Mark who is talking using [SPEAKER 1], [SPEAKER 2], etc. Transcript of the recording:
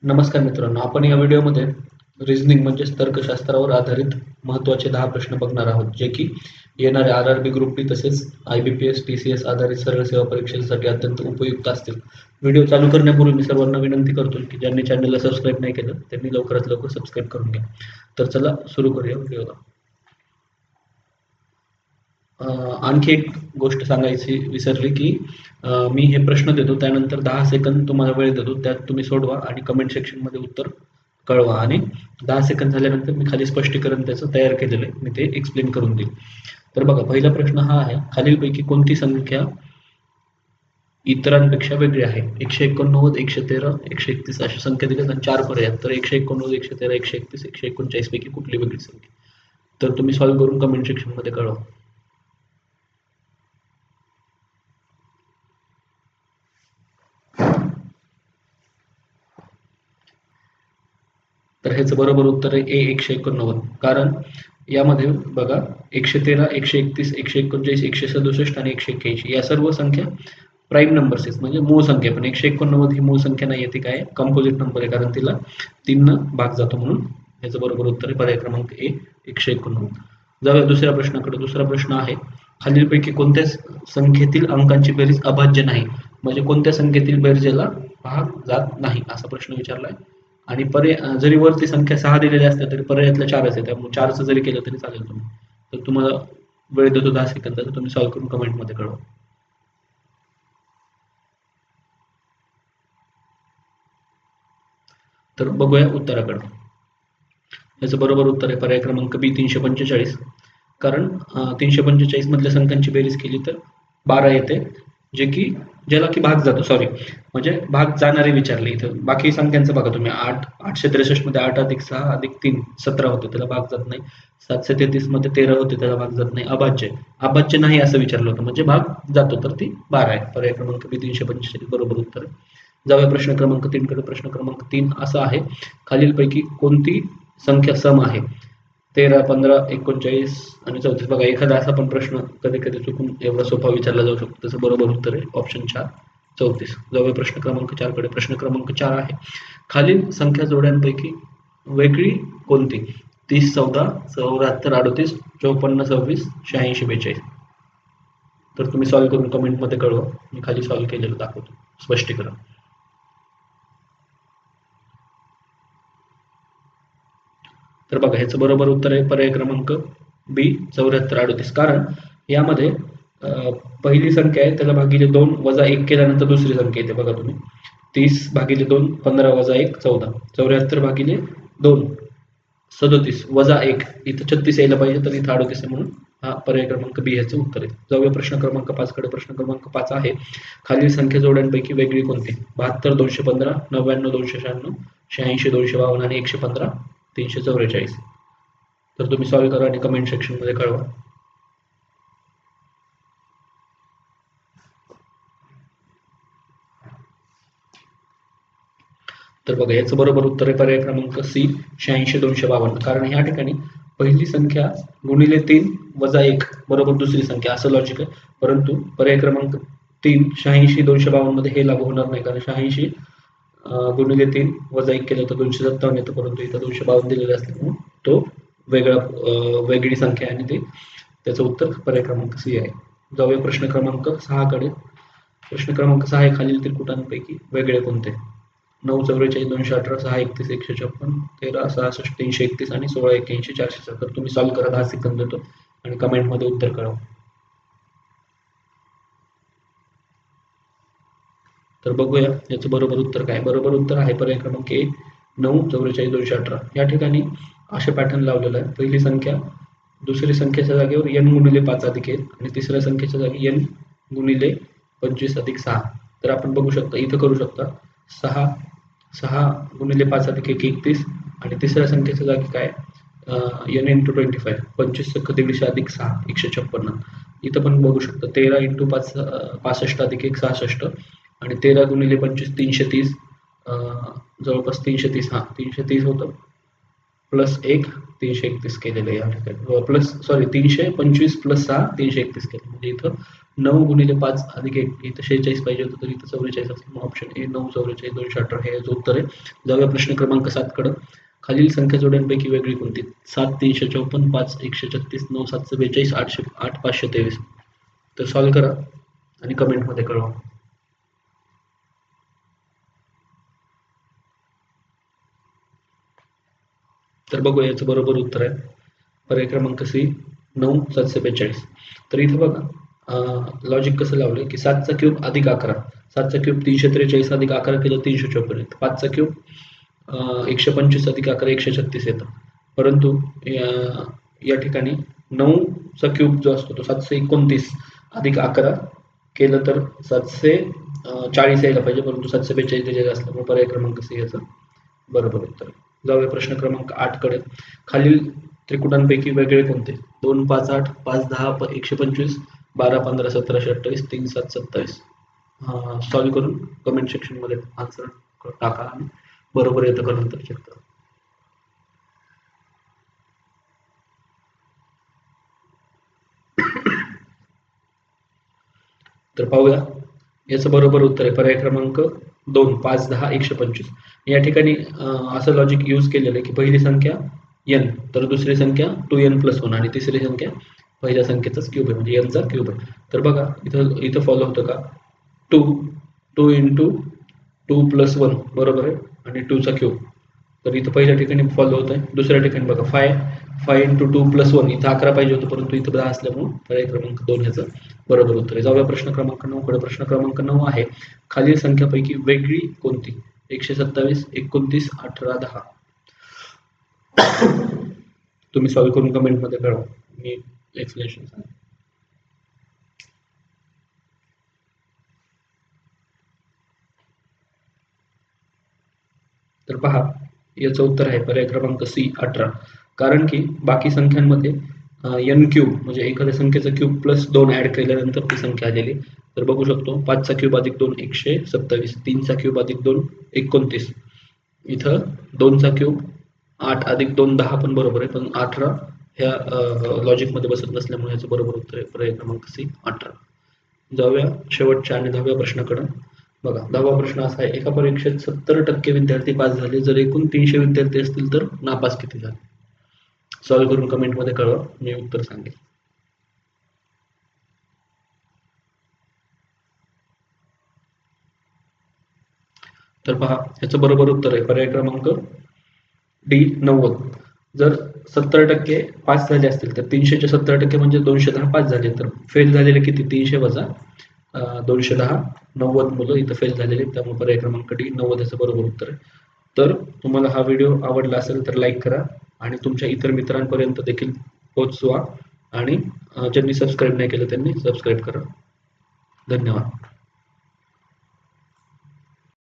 [SPEAKER 1] नमस्कार मित्रांनो, आपण या व्हिडिओमध्ये रिझनिंग म्हणजेच तर्कशास्त्रावर आधारित महत्त्वाचे 10 प्रश्न बघणार आहोत, जे की येणाऱ्या आर-आर-बी ग्रुप डी तसेच IBPS, TCS आधारित सरळ सेवा परीक्षेसाठी अत्यंत उपयुक्त असतील. व्हिडिओ चालू करण्यापूर्वी मी सर्वांना विनंती करतो की ज्यांनी चॅनलला सबस्क्राईब नाही केलं त्यांनी लवकरात लवकर सबस्क्राईब करून घ्या. तर चला सुरू करूया व्हिडिओला. आणखी एक गोष्ट सांगायची विसरली की मी हे प्रश्न देतो, त्यानंतर 10 सेकंद तुम्हाला वेळ देतो, त्यात तुम्ही सोडवा आणि कमेंट सेक्शनमध्ये उत्तर कळवा आणि 10 सेकंद झाल्यानंतर मी खाली स्पष्टीकरण त्याचं तयार केलेलं आहे, मी ते एक्सप्लेन करून देईल. तर बघा, पहिला प्रश्न हा आहे, खालीलपैकी कोणती संख्या इतरांपेक्षा वेगळी आहे? 189, 113, 131 अशा संख्या दिल्यात आणि 4 पर्याय आहेत. तर 189, 113, 131, 139 पैकी कुठली वेगळी संख्या? तर तुम्ही सॉल्व्ह करून कमेंट सेक्शनमध्ये कळवा. तर ह्याचं बरोबर उत्तर आहे ए 189. कारण यामध्ये बघा, 113, 131, 139, 167 आणि 181 या सर्व संख्या प्राईम नंबर्स आहेत, म्हणजे मूळ संख्या. पण 189 ही मूळ संख्या नाही आहे, ती काय कंपोजिट नंबर आहे, कारण तिला 3 न भाग जातो. म्हणून याचं बरोबर उत्तर आहे पर्याय क्रमांक ए 189. जाऊया दुसऱ्या प्रश्नाकडे. दुसरा प्रश्न आहे, खालीलपैकी कोणत्या संख्येतील अंकांची बेरीज अभाज्य नाही? म्हणजे कोणत्या संख्येतील बेरजेला भाग जात नाही असा प्रश्न विचारलाय. आणि पर्याय जरी वरती संख्या 6 दिलेल्या असल्या तरी पर्यायातल्या 4च आहे, त्यामुळे 4चं जरी केलं तरी चालेल तुम्ही. तर तुम्हाला वेळ देतो 10 सेकंदाचा, तुम्ही सॉल्व्ह करून कमेंटमध्ये कळवा. तर बघूया उत्तराकडे. याचं बरोबर उत्तर आहे पर्याय क्रमांक बी 345. कारण 345 मधल्या संख्यांची बेरीज केली तर 12 येते, जे की ज्याला की भाग जातो. सॉरी, म्हणजे भाग जाणारे विचारले इथं. बाकी संख्यांचं बघा तुम्ही. 863 मध्ये 8 अधिक 6 अधिक 3 17 होते, त्याला भाग जात नाही. 733 मध्ये 13 होते, त्याला भाग जात नाही. अभाज्य अभाज्य नाही असं विचारलं होतं, म्हणजे भाग जातो, तर ती 12 आहे. पर्याय क्रमांक बी 345 बरोबर उत्तर आहे. जाऊया प्रश्न क्रमांक 3 कडे. प्रश्न क्रमांक 3 असा आहे, खालीलपैकी कोणती संख्या सम आहे? 13, 15, 39 आणि 34. बघा, एखादा असा पण प्रश्न कधी कधी चुकून एवढा सोपा विचारला जाऊ शकतो. त्याचं बरोबर उत्तर आहे ऑप्शन 4 34. जाऊया प्रश्न क्रमांक 4 कडे. प्रश्न क्रमांक 4 आहे, खालील संख्या जोड्यांपैकी वेगळी कोणती? 30, 14, 74, 38, 54, 26, 86, 42. तर तुम्ही सॉल्व्ह करून कमेंटमध्ये कळवा. मी खाली सॉल्व्ह केलेलं दाखवतो स्पष्टीकरण. तर बघा, ह्याचं बरोबर उत्तर आहे पर्याय क्रमांक बी 74, 38. कारण यामध्ये पहिली संख्या आहे, त्याला भागिले 2 वजा 1 केल्यानंतर दुसरी संख्या येते. बघा तुम्ही, 30 भागिले 2 15 वजा 1 14, 74 भागिले 2 37 वजा 1, इथं 36 यायला पाहिजे, तर इथं 38 आहे, म्हणून हा पर्याय क्रमांक बी ह्याचं उत्तर आहे. जाऊया प्रश्न क्रमांक 5 कडे. प्रश्न क्रमांक 5 आहे, खालील संख्या जोड्यांपैकी वेगळी कोणती? 72, 215, 99, 296, 86, 252 आणि 115, 344. तर तुम्ही सॉल्व्ह करा आणि कमेंट सेक्शनमध्ये कळवा. तर बघा, याचं बरोबर उत्तर आहे पर्याय क्रमांक सी 86, 252. कारण ह्या ठिकाणी पहिली संख्या गुणिले 3 वजा 1 बरोबर दुसरी संख्या, असं लॉजिक आहे. परंतु पर्याय क्रमांक 3 86, 252 मध्ये हे लागू होणार नाही, कारण 86 गुणिले 3 वजा 1 केलं तर 257 येतं, परंतु इथं 252 दिलेलं असल्यामुळे तो वेगळी संख्या आहे, आणि ते त्याचं उत्तर पर्याय क्रमांक सी आहे. जाऊया प्रश्न क्रमांक 6 कडे. प्रश्न क्रमांक 6 आहे, खालील त्रिकुटांपैकी वेगळे कोणते? 9, 44, 218, 6, 31, 156, 13, 66, 331 आणि 16, 81, 407. तर तुम्ही सॉल्व्ह करा, 10 सेकंद देतो आणि कमेंटमध्ये उत्तर कळवा. तर बघूया याचं बरोबर उत्तर काय. बरोबर उत्तर आहे पर्याय क्रमांक ए 9, 44, 218. या ठिकाणी असे पॅटर्न लावलेलं आहे. पहिली संख्या दुसरी संख्येच्या जागेवर n गुणिले 5 अधिक 1 आणि तिसऱ्या संख्येच्या जागी n गुणिले 25 अधिक 6. तर आपण बघू शकता, इथं करू शकता 6 गुणिले 5 अधिक 1 31 आणि तिसऱ्या संख्येच्या जागी काय n इंटू 25 25 सख 150 अधिक 6 156. इथं पण बघू शकता 13 इंटू 5 65 अधिक 1 66 आणि 13 गुणिले 25 330, जवळपास 330, 330 होतं, प्लस 1 331 केलेलं आहे या ठिकाणी प्लस सॉरी 325 प्लस 6 331 केलं म्हणजे इथं 9 गुणिले 5 अधिक 1 इथं 46 पाहिजे होतं तर इथं 44 असलं मग ऑप्शन ए 9 44 218 हे याचं उत्तर आहे. जाऊया प्रश्न क्रमांक 7 कडे. खालील संख्या जोड्यांपैकी वेगळी कोणती? 7 354 5 136 9 742 8 523 तर सॉल्व्ह करा आणि कमेंटमध्ये कळवा. तर बघूया याचं बरोबर उत्तर आहे पर्याय क्रमांक सी 9 742. तर इथं बघा लॉजिक कसं लावलं की 7चा क्यूब अधिक 11 7चा क्यूब 343 अधिक 11 केलं 354 येतं 5चा क्यूब 125 अधिक 11 136 येतं परंतु या ठिकाणी 9चा क्यूब जो असतो तो 729 अधिक 11 केलं तर 740 यायला पाहिजे परंतु 742 दिलेलं असल्यामुळे पर्याय क्रमांक सी याचं बरोबर उत्तर. जाऊया प्रश्न क्रमांक 8 कडे. खालील त्रिकुटांपैकी वेगळे कोणते? 2 5 8 5 10 125 12 15 17 28 3 7 27 सॉल्व्ह करून कमेंट सेक्शन मध्ये आन्सर टाका आणि बरोबर येतं का नंतर चेक करा. तर पाहूया याचं बरोबर उत्तर आहे पर्याय क्रमांक 2 5 10 125. या ठिकाणी असं लॉजिक यूज केलेलं आहे की पहिली संख्या n तर दुसरी संख्या 2n+1 आणि तिसरी संख्या पहिल्या संख्येचाच क्यूब आहे म्हणजे n चा क्यूब आहे. तर बघा इथं फॉलो होतं का 2 इंटू 2+1 बरोबर आहे आणि 2चा क्यूब. तर इथं पहिल्या ठिकाणी फॉलो होत आहे दुसऱ्या ठिकाणी बघा 5 इंटू 2+1 इथं 11 पाहिजे होतं परंतु इथं 10 असल्यामुळे पर्याय क्रमांक 2 ह्याचं बरोबर उत्तर आहे. जाऊया प्रश्न क्रमांक 9 कडे. प्रश्न क्रमांक 9 आहे खालील संख्यापैकी वेगळी कोणती? 127 29 18 10 तुम्ही सॉल्व्ह करून कमेंटमध्ये कळवा मी एक्सप्लेनेशन सांग. तर पहा याचं उत्तर आहे पर्याय क्रमांक सी 18 कारण की बाकी संख्यांमध्ये n क्यूब म्हणजे एखाद्या संख्येचा क्यूब प्लस 2 ऍड केल्यानंतर ती संख्या आलेली. तर बघू शकतो 5चा क्यूब अधिक 2 127 3चा क्यूब अधिक 2 29 इथं 2चा क्यूब 8 अधिक 2 10 पण बरोबर आहे पण 18 ह्या लॉजिकमध्ये बसत नसल्यामुळे याचं बरोबर उत्तर आहे पर्याय क्रमांक सी 18. जाऊया शेवटच्या आणि 10व्या प्रश्नाकडे. बघा 10वा प्रश्न असा आहे एका परीक्षेत 70% विद्यार्थी पास झाले जर एकूण 300 विद्यार्थी असतील तर नापास किती झाले? सॉल्व्ह करून कमेंटमध्ये कळवा मी उत्तर सांगेल. तर पहा याचं बरोबर उत्तर आहे पर्याय क्रमांक डी 90. जर 70% पास झाले असतील तर 300चे 70% म्हणजे 210 पास झाले तर फेल झालेले किती 300 वजा 210 90 मुलं इथं फेल झालेले त्यामुळे पर्याय क्रमांक डी 90 याचं बरोबर उत्तर आहे. तर तुम्हाला हा व्हिडिओ आवडला असेल तर लाईक करा आणि तुमच्या इतर मित्रांपर्यंत देखील पोहोचवा आणि ज्यांनी सबस्क्राईब नाही केलं त्यांनी सबस्क्राईब करा. धन्यवाद.